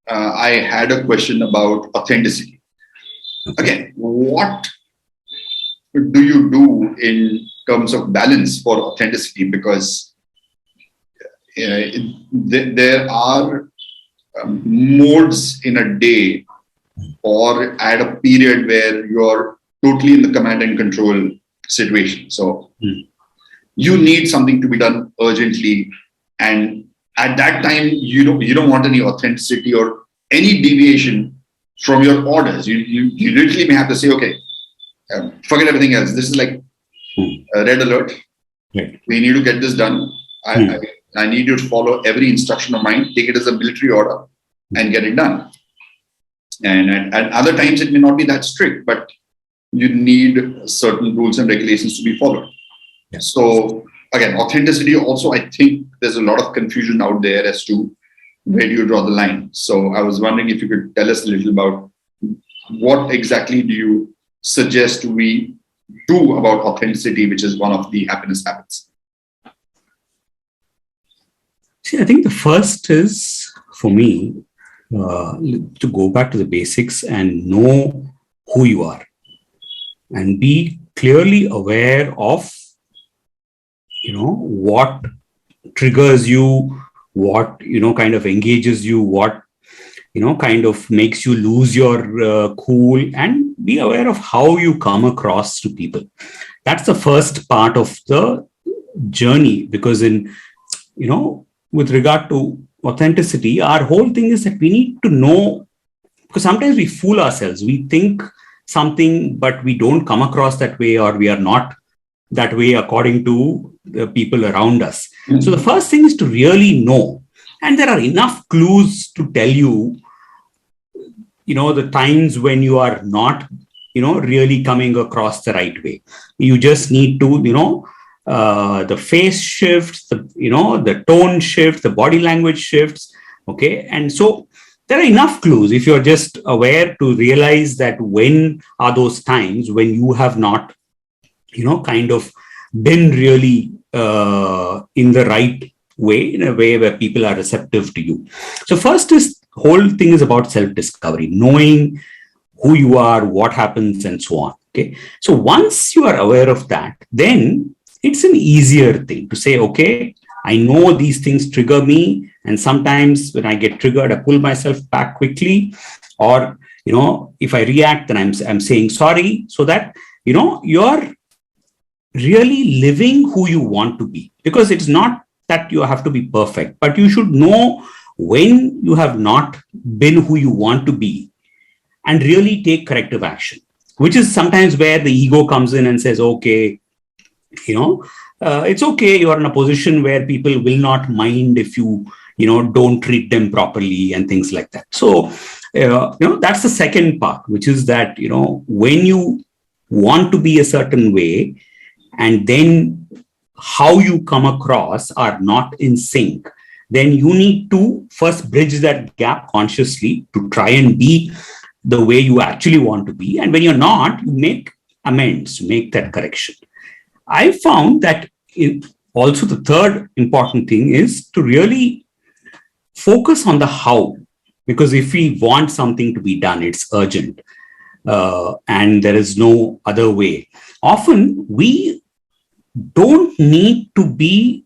I had a question about authenticity. Again, what do you do in terms of balance for authenticity? Because there are modes in a day or at a period where you're totally in the command and control situation. So you need something to be done urgently, and at that time you don't want any authenticity or any deviation from your orders. You literally may have to say, okay, forget everything else. This is like a red alert. Right. We need to get this done. I need you to follow every instruction of mine, take it as a military order, and get it done. And at other times, it may not be that strict, but you need certain rules and regulations to be followed. Yeah. So again, authenticity also, I think there's a lot of confusion out there as to where do you draw the line. So I was wondering if you could tell us a little about what exactly do you suggest we do about authenticity, which is one of the happiness habits. See, I think the first is, for me, to go back to the basics and know who you are and be clearly aware of, what triggers you, what, kind of engages you, what, kind of makes you lose your cool, and be aware of how you come across to people. That's the first part of the journey, because with regard to authenticity, our whole thing is that we need to know, because sometimes we fool ourselves. We think something, but we don't come across that way, or we are not that way according to the people around us. Mm-hmm. So the first thing is to really know. And there are enough clues to tell you, the times when you are not, really coming across the right way. You just need to, the face shifts, the tone shifts, the body language shifts. Okay. And so there are enough clues if you're just aware to realize that when are those times when you have not, kind of been really in the right way, in a way where people are receptive to you. So first is, whole thing is about self-discovery, knowing who you are, what happens, and so on. Okay. So once you are aware of that, then it's an easier thing to say, okay, I know these things trigger me. And sometimes when I get triggered, I pull myself back quickly. Or, if I react, then I'm saying sorry, so that, you're really living who you want to be. Because it's not that you have to be perfect, but you should know when you have not been who you want to be and really take corrective action, which is sometimes where the ego comes in and says, okay, it's okay. You're in a position where people will not mind if you, don't treat them properly and things like that. So, that's the second part, which is that, when you want to be a certain way and then how you come across are not in sync, then you need to first bridge that gap consciously to try and be the way you actually want to be. And when you're not, you make amends, make that correction. I found that also the third important thing is to really focus on the how, because if we want something to be done, it's urgent and there is no other way. Often we don't need to be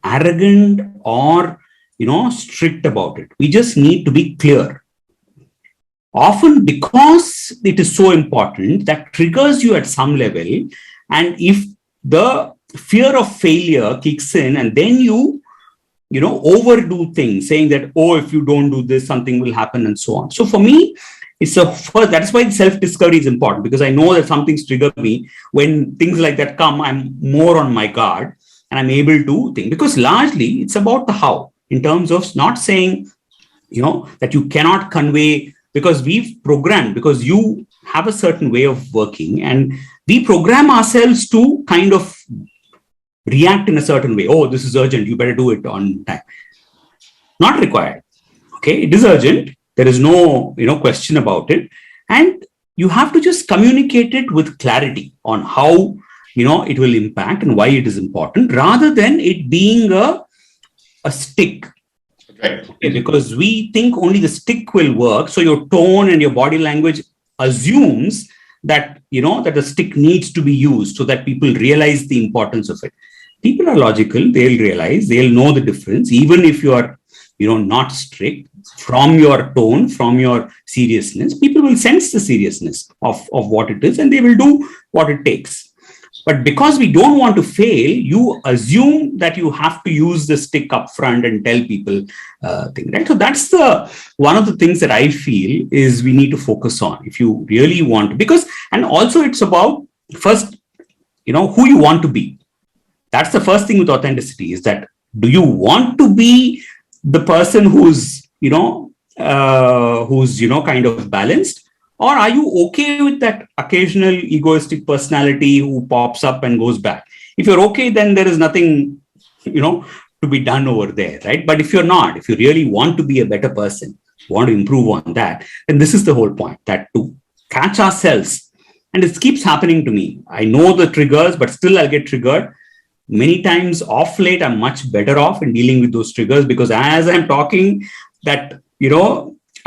arrogant or, strict about it. We just need to be clear. Often because it is so important, that triggers you at some level. And if the fear of failure kicks in and then you overdo things, saying that, oh, if you don't do this, something will happen and so on. So for me, that's why self-discovery is important, because I know that some things trigger me. When things like that come, I'm more on my guard and I'm able to think, because largely it's about the how, in terms of not saying, that you cannot convey, because we've programmed, because you have a certain way of working and we program ourselves to kind of react in a certain way. Oh, this is urgent. You better do it on time. Not required. Okay. It is urgent. There is no, question about it. And you have to just communicate it with clarity on how, it will impact and why it is important, rather than it being a stick. Right. Okay, because we think only the stick will work. So your tone and your body language assumes that, that the stick needs to be used so that people realize the importance of it. People are logical. They'll realize, they'll know the difference. Even if you are, not strict, from your tone, from your seriousness, people will sense the seriousness of what it is and they will do what it takes. But because we don't want to fail, you assume that you have to use the stick up front and tell people things, right? So that's one of the things that I feel is we need to focus on if you really want to, because, and also it's about first, who you want to be. That's the first thing with authenticity is that, do you want to be the person who's kind of balanced? Or are you okay with that occasional egoistic personality who pops up and goes back? If you're okay, then there is nothing, to be done over there, right? But if you're not, if you really want to be a better person, want to improve on that, then this is the whole point, that to catch ourselves. And it keeps happening to me. I know the triggers, but still I'll get triggered. Many times off late, I'm much better off in dealing with those triggers because as I'm talking that,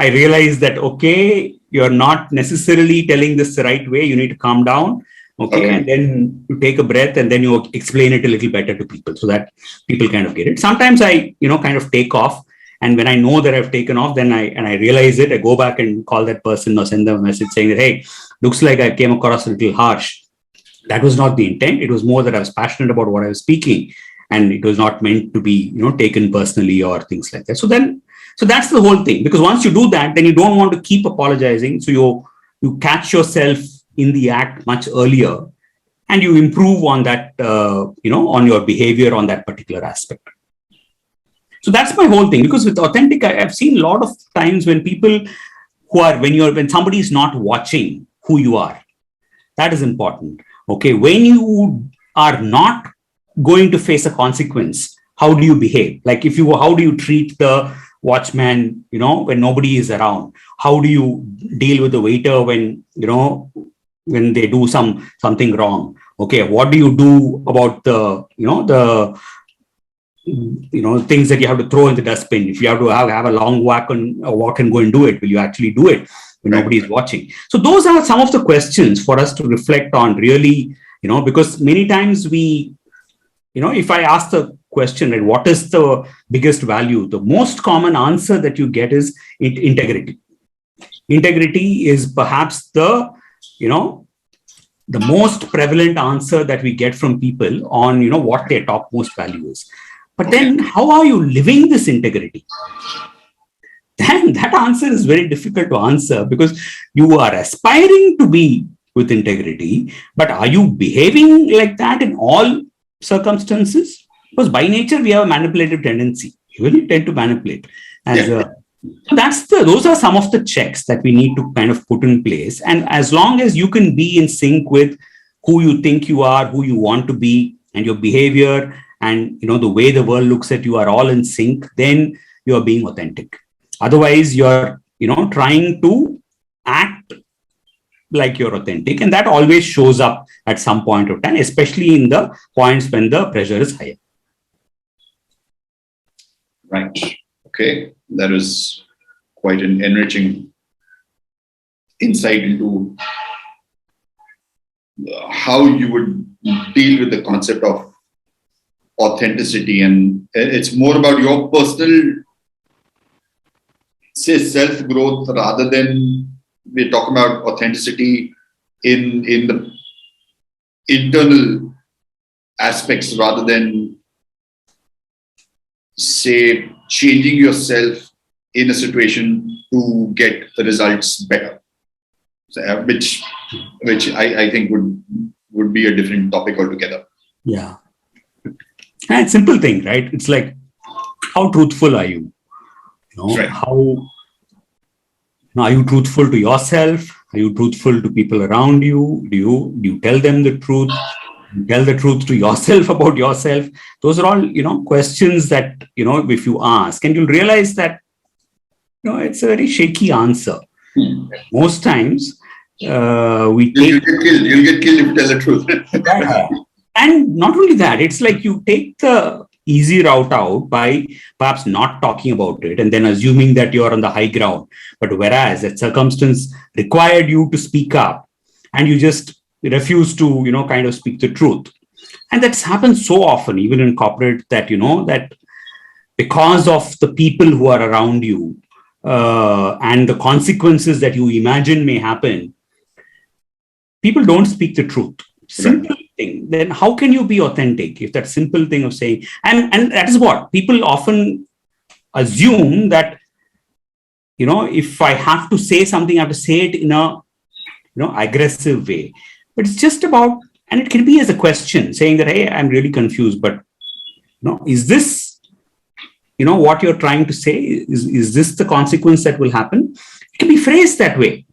I realize that, okay, you're not necessarily telling this the right way. You need to calm down. Okay. And then you take a breath and then you explain it a little better to people so that people kind of get it. Sometimes I, kind of take off. And when I know that I've taken off, then I realize it. I go back and call that person or send them a message saying that, hey, looks like I came across a little harsh. That was not the intent. It was more that I was passionate about what I was speaking. And it was not meant to be, taken personally or things like that. So that's the whole thing, because once you do that, then you don't want to keep apologizing. So you catch yourself in the act much earlier and you improve on that, on your behavior on that particular aspect. So that's my whole thing, because with authentic, I've seen a lot of times when people when somebody is not watching who you are, that is important. Okay. When you are not going to face a consequence, how do you behave? Like how do you treat the watchman, when nobody is around? How do you deal with the waiter when they do something wrong? Okay, what do you do about the things that you have to throw in the dustbin? If you have to have a long walk and go and do it, will you actually do it when nobody is watching? So those are some of the questions for us to reflect on, really, because many times we, if I ask the question, right, what is the biggest value? The most common answer that you get is integrity. Integrity is perhaps the most prevalent answer that we get from people on, what their topmost value is. But then how are you living this integrity? Then that answer is very difficult to answer, because you are aspiring to be with integrity, but are you behaving like that in all circumstances? Because by nature we have a manipulative tendency. You really tend to manipulate. So those are some of the checks that we need to kind of put in place. And as long as you can be in sync with who you think you are, who you want to be, and your behavior, and the way the world looks at you are all in sync, then you are being authentic. Otherwise, you're trying to act like you're authentic, and that always shows up at some point of time, especially in the points when the pressure is higher. Right. Okay. That is quite an enriching insight into how you would deal with the concept of authenticity. And it's more about your personal, say, self-growth, rather than we're talking about authenticity in the internal aspects, rather than, say, changing yourself in a situation to get the results better, so, which I think would be a different topic altogether. Yeah. And it's a simple thing, right? It's like, how truthful are you? Right. How are you truthful to yourself? Are you truthful to people around you? Do you tell them the truth? Tell the truth to yourself about yourself? Those are all, questions that, if you ask, and you'll realize that, it's a very shaky answer. Most times, we take... You'll get killed if you tell the truth. And not only that, it's like you take the easy route out by perhaps not talking about it and then assuming that you're on the high ground. But whereas that circumstance required you to speak up and you just refuse to, kind of speak the truth. And that's happened so often, even in corporate, that, that because of the people who are around you and the consequences that you imagine may happen, people don't speak the truth. Simple thing. Then how can you be authentic if that simple thing of saying, and that is what people often assume that, if I have to say something, I have to say it in a, aggressive way. But it's just about, and it can be as a question saying that, hey, I'm really confused, but, is this, what you're trying to say? Is this the consequence that will happen? It can be phrased that way.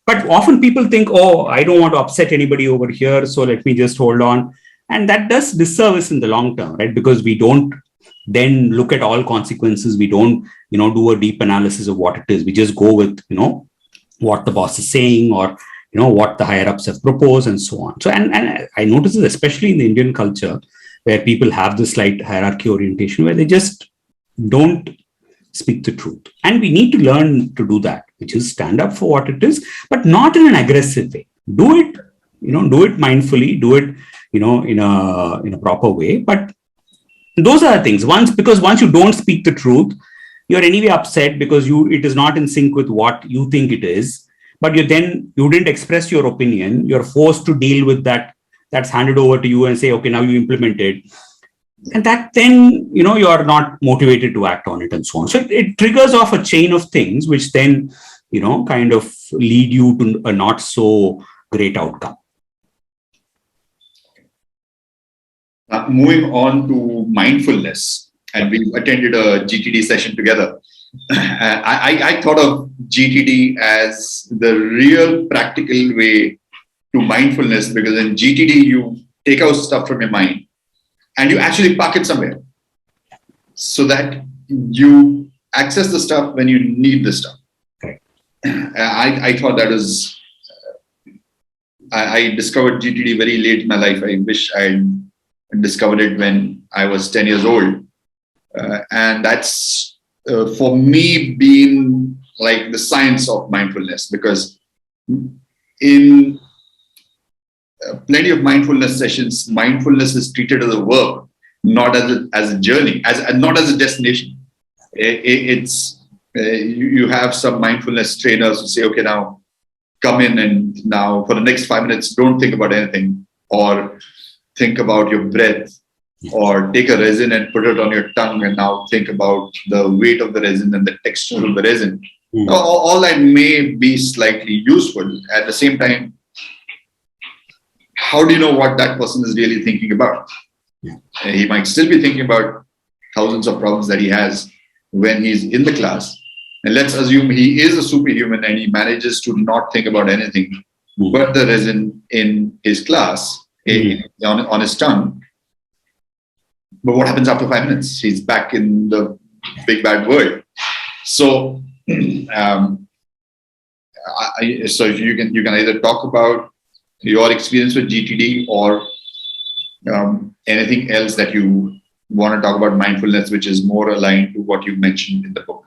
But often people think, oh, I don't want to upset anybody over here, so let me just hold on. And that does disservice in the long term, right? Because we don't then look at all consequences. We don't, do a deep analysis of what it is. We just go with, what the boss is saying or, what the higher ups have proposed and so on. So, and I notice this, especially in the Indian culture, where people have this slight hierarchy orientation, where they just don't speak the truth. And we need to learn to do that, which is stand up for what it is, but not in an aggressive way. Do it, do it mindfully, do it, in a proper way. But those are the things. Because once you don't speak the truth, you're anyway upset because it is not in sync with what you think it is. But you didn't express your opinion. You're forced to deal with that. That's handed over to you and say, okay, now you implement it. And that then, you're not motivated to act on it and so on. So it triggers off a chain of things, which then, kind of lead you to a not so great outcome. Moving on to mindfulness, and we attended a GTD session together. I thought of GTD as the real practical way to mindfulness, because in GTD, you take out stuff from your mind and you actually park it somewhere so that you access the stuff when you need the stuff. Okay. I thought that was, I discovered GTD very late in my life. I wish I discovered it when I was 10 years old. And that's, for me, been like the science of mindfulness, because in plenty of mindfulness sessions, mindfulness is treated as a verb, not as a journey, not as a destination. You have some mindfulness trainers who say, okay, now come in and now for the next 5 minutes, don't think about anything, or think about your breath, or take a resin and put it on your tongue and now think about the weight of the resin and the texture of the resin. All that may be slightly useful. At the same time, how do you know what that person is really thinking about? He might still be thinking about thousands of problems that he has when he's in the class. And let's assume he is a superhuman and he manages to not think about anything but the resin in his class, on his tongue. But what happens after 5 minutes? He's back in the big bad world. So, so you can either talk about your experience with GTD or anything else that you want to talk about mindfulness, which is more aligned to what you mentioned in the book.